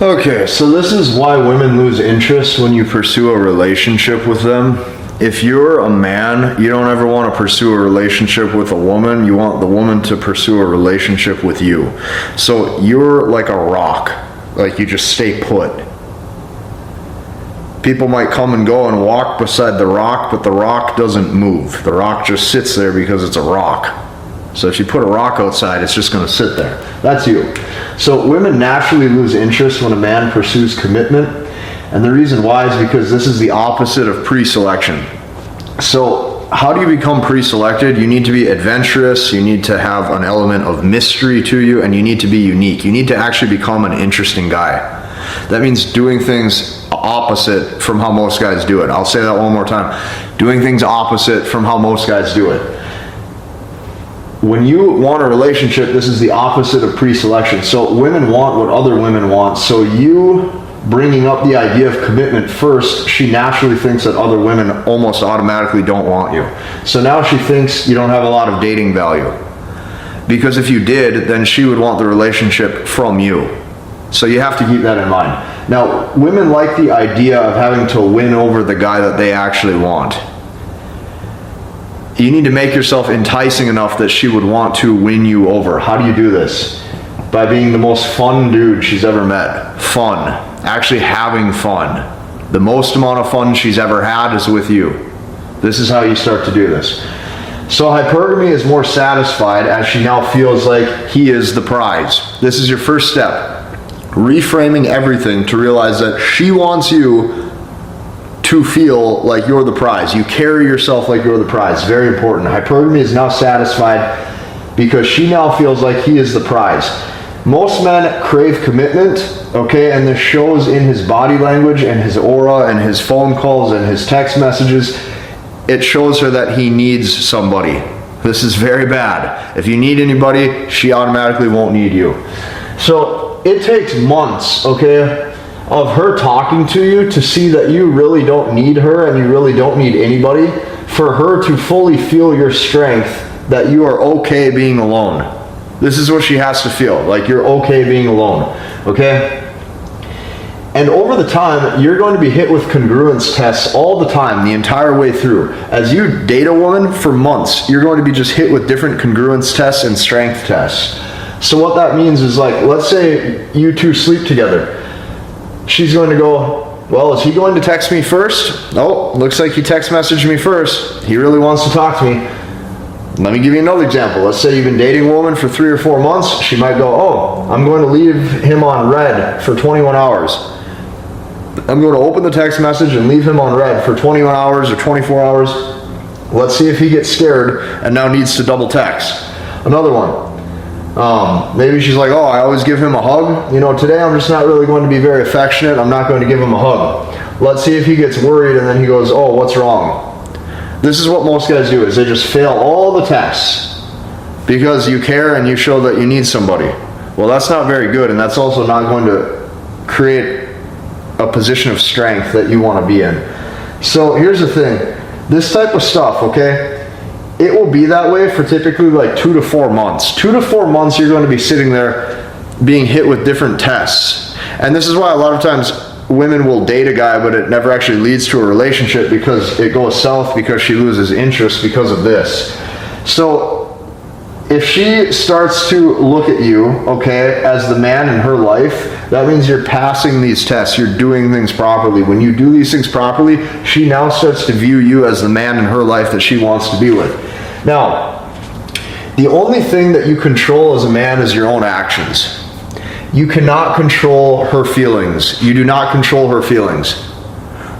Okay, so this is why women lose interest when you pursue a relationship with them. If you're a man, you don't ever want to pursue a relationship with a woman. You want the woman to pursue a relationship with you. So you're like a rock. Like you just stay put. People might come and go and walk beside the rock, but the rock doesn't move. The rock just sits there because it's a rock. So if you put a rock outside, it's just going to sit there. That's you. So women naturally lose interest when a man pursues commitment. And the reason why is because this is the opposite of pre-selection. So how do you become pre-selected? You need to be adventurous. You need to have an element of mystery to you, and you need to be unique. You need to actually become an interesting guy. That means doing things opposite from how most guys do it. I'll say that one more time. Doing things opposite from how most guys do it. When you want a relationship, this is the opposite of pre-selection. So women want what other women want. So you bringing up the idea of commitment first, she naturally thinks that other women almost automatically don't want you. So now she thinks you don't have a lot of dating value. Because if you did, then she would want the relationship from you. So you have to keep that in mind. Now, women like the idea of having to win over the guy that they actually want. You need to make yourself enticing enough that she would want to win you over. How do you do this? By being the most fun dude she's ever met. Fun. Actually having fun. The most amount of fun she's ever had is with you. This is how you start to do this. So hypergamy is more satisfied as she now feels like he is the prize. This is your first step. Reframing everything to realize that she wants you to feel like you're the prize. You carry yourself like you're the prize. Very important. Hypergamy is now satisfied because she now feels like he is the prize. Most men crave commitment, okay, and this shows in his body language and his aura and his phone calls and his text messages. It shows her that he needs somebody. This is very bad. If you need anybody, she automatically won't need you. So it takes months, okay, of her talking to you to see that you really don't need her and you really don't need anybody, for her to fully feel your strength, that you are okay being alone. This is what she has to feel, like you're okay being alone, okay? And over the time, you're going to be hit with congruence tests all the time, the entire way through. As you date a woman for months, you're going to be just hit with different congruence tests and strength tests. So what that means is, like, let's say you two sleep together. She's going to go, well, is he going to text me first? Oh, looks like he text messaged me first. He really wants to talk to me. Let me give you another example. Let's say you've been dating a woman for 3 or 4 months. She might go, oh, I'm going to leave him on red for 21 hours. I'm going to open the text message and leave him on red for 21 hours or 24 hours. Let's see if he gets scared and now needs to double text. Another one. Maybe she's like, oh, I always give him a hug. You know, today I'm just not really going to be very affectionate. I'm not going to give him a hug. Let's see if he gets worried and then he goes, oh, what's wrong? This is what most guys do, is they just fail all the tests because you care and you show that you need somebody. Well, that's not very good, and that's also not going to create a position of strength that you want to be in. So here's the thing. This type of stuff, okay, it will be that way for typically like 2 to 4 months. 2 to 4 months you're going to be sitting there being hit with different tests. And this is why a lot of times women will date a guy, but it never actually leads to a relationship because it goes south because she loses interest because of this. So if she starts to look at you, okay, as the man in her life, that means you're passing these tests, you're doing things properly. When you do these things properly, she now starts to view you as the man in her life that she wants to be with. Now, the only thing that you control as a man is your own actions. You cannot control her feelings. You do not control her feelings.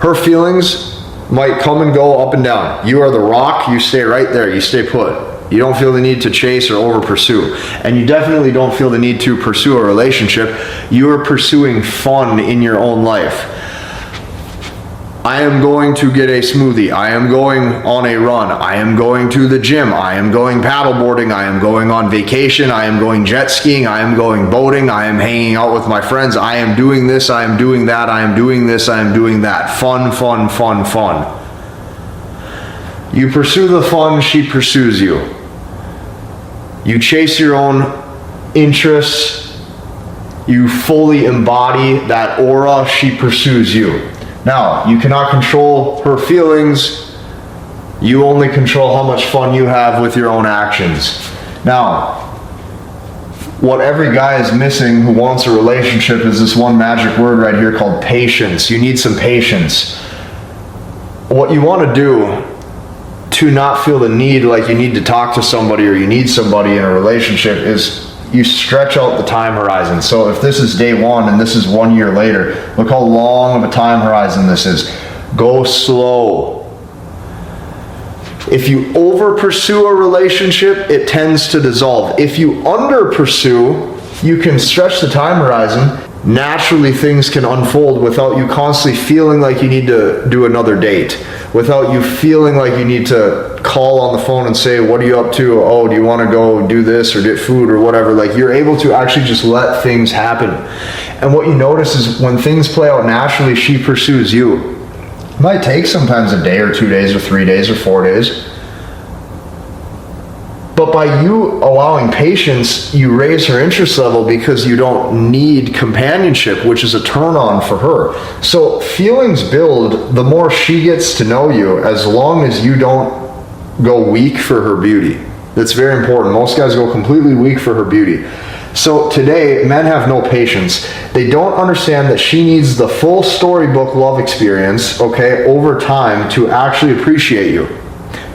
Her feelings might come and go up and down. You are the rock, you stay right there, you stay put. You don't feel the need to chase or over pursue. And you definitely don't feel the need to pursue a relationship. You are pursuing fun in your own life. I am going to get a smoothie. I am going on a run. I am going to the gym. I am going paddleboarding. I am going on vacation. I am going jet skiing. I am going boating. I am hanging out with my friends. I am doing this. I am doing that. I am doing this. I am doing that. Fun, fun, fun, fun. You pursue the fun, she pursues you. You chase your own interests. You fully embody that aura. She pursues you. Now, you cannot control her feelings. You only control how much fun you have with your own actions. Now, what every guy is missing who wants a relationship is this one magic word right here called patience. You need some patience. What you want to do to not feel the need like you need to talk to somebody or you need somebody in a relationship is you stretch out the time horizon. So if this is day one and this is 1 year later, look how long of a time horizon this is. Go slow. If you over pursue a relationship, it tends to dissolve. If you under pursue, you can stretch the time horizon. Naturally, things can unfold without you constantly feeling like you need to do another date, without you feeling like you need to call on the phone and say, what are you up to? Oh, do you want to go do this or get food or whatever? Like, you're able to actually just let things happen. And what you notice is when things play out naturally, she pursues you. It might take sometimes a day or 2 days or 3 days or 4 days. But by you allowing patience, you raise her interest level because you don't need companionship, which is a turn on for her. So feelings build the more she gets to know you, as long as you don't go weak for her beauty. That's very important. Most guys go completely weak for her beauty. So today, men have no patience. They don't understand that she needs the full storybook love experience, okay, over time to actually appreciate you.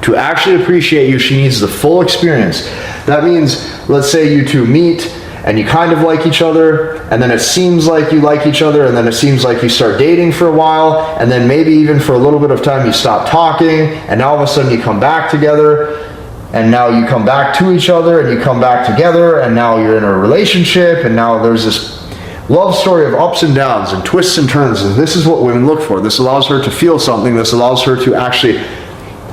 To actually appreciate you, she needs the full experience. That means, let's say you two meet and you kind of like each other, and then it seems like you like each other, and then it seems like you start dating for a while, and then maybe even for a little bit of time you stop talking, and now all of a sudden you come back together, and now you come back to each other, and you come back together, and now you're in a relationship, and now there's this love story of ups and downs and twists and turns, and this is what women look for. This allows her to feel something. This allows her to actually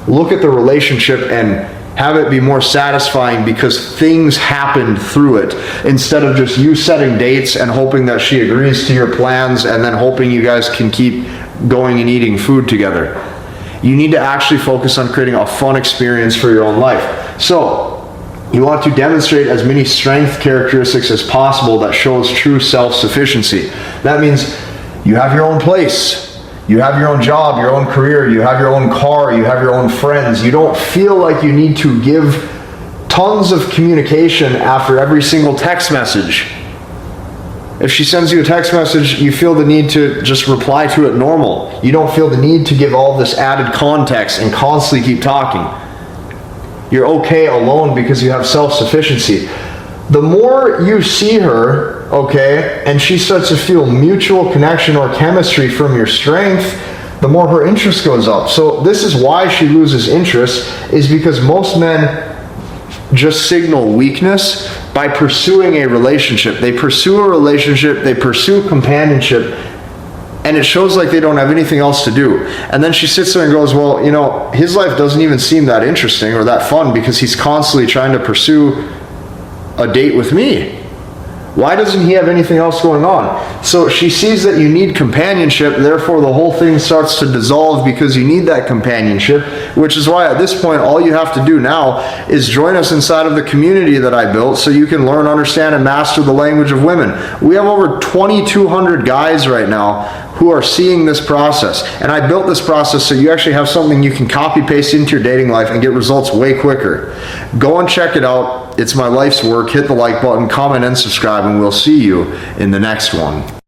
look at the relationship and have it be more satisfying because things happened through it, instead of just you setting dates and hoping that she agrees to your plans and then hoping you guys can keep going and eating food together. You need to actually focus on creating a fun experience for your own life. So you want to demonstrate as many strength characteristics as possible that shows true self-sufficiency. That means you have your own place. You have your own job, your own career, you have your own car, you have your own friends. You don't feel like you need to give tons of communication after every single text message. If she sends you a text message, you feel the need to just reply to it normal. You don't feel the need to give all this added context and constantly keep talking. You're okay alone because you have self-sufficiency. The more you see her, okay, and she starts to feel mutual connection or chemistry from your strength, the more her interest goes up. So this is why she loses interest, is because most men just signal weakness by pursuing a relationship. They pursue a relationship, they pursue companionship, and it shows like they don't have anything else to do. And then she sits there and goes, well, you know, his life doesn't even seem that interesting or that fun because he's constantly trying to pursue a date with me. Why doesn't he have anything else going on? So she sees that you need companionship, therefore the whole thing starts to dissolve because you need that companionship, which is why at this point all you have to do now is join us inside of the community that I built so you can learn, understand, and master the language of women. We have over 2,200 guys right now who are seeing this process. And I built this process so you actually have something you can copy paste into your dating life and get results way quicker. Go and check it out. It's my life's work. Hit the like button, comment, and subscribe, and we'll see you in the next one.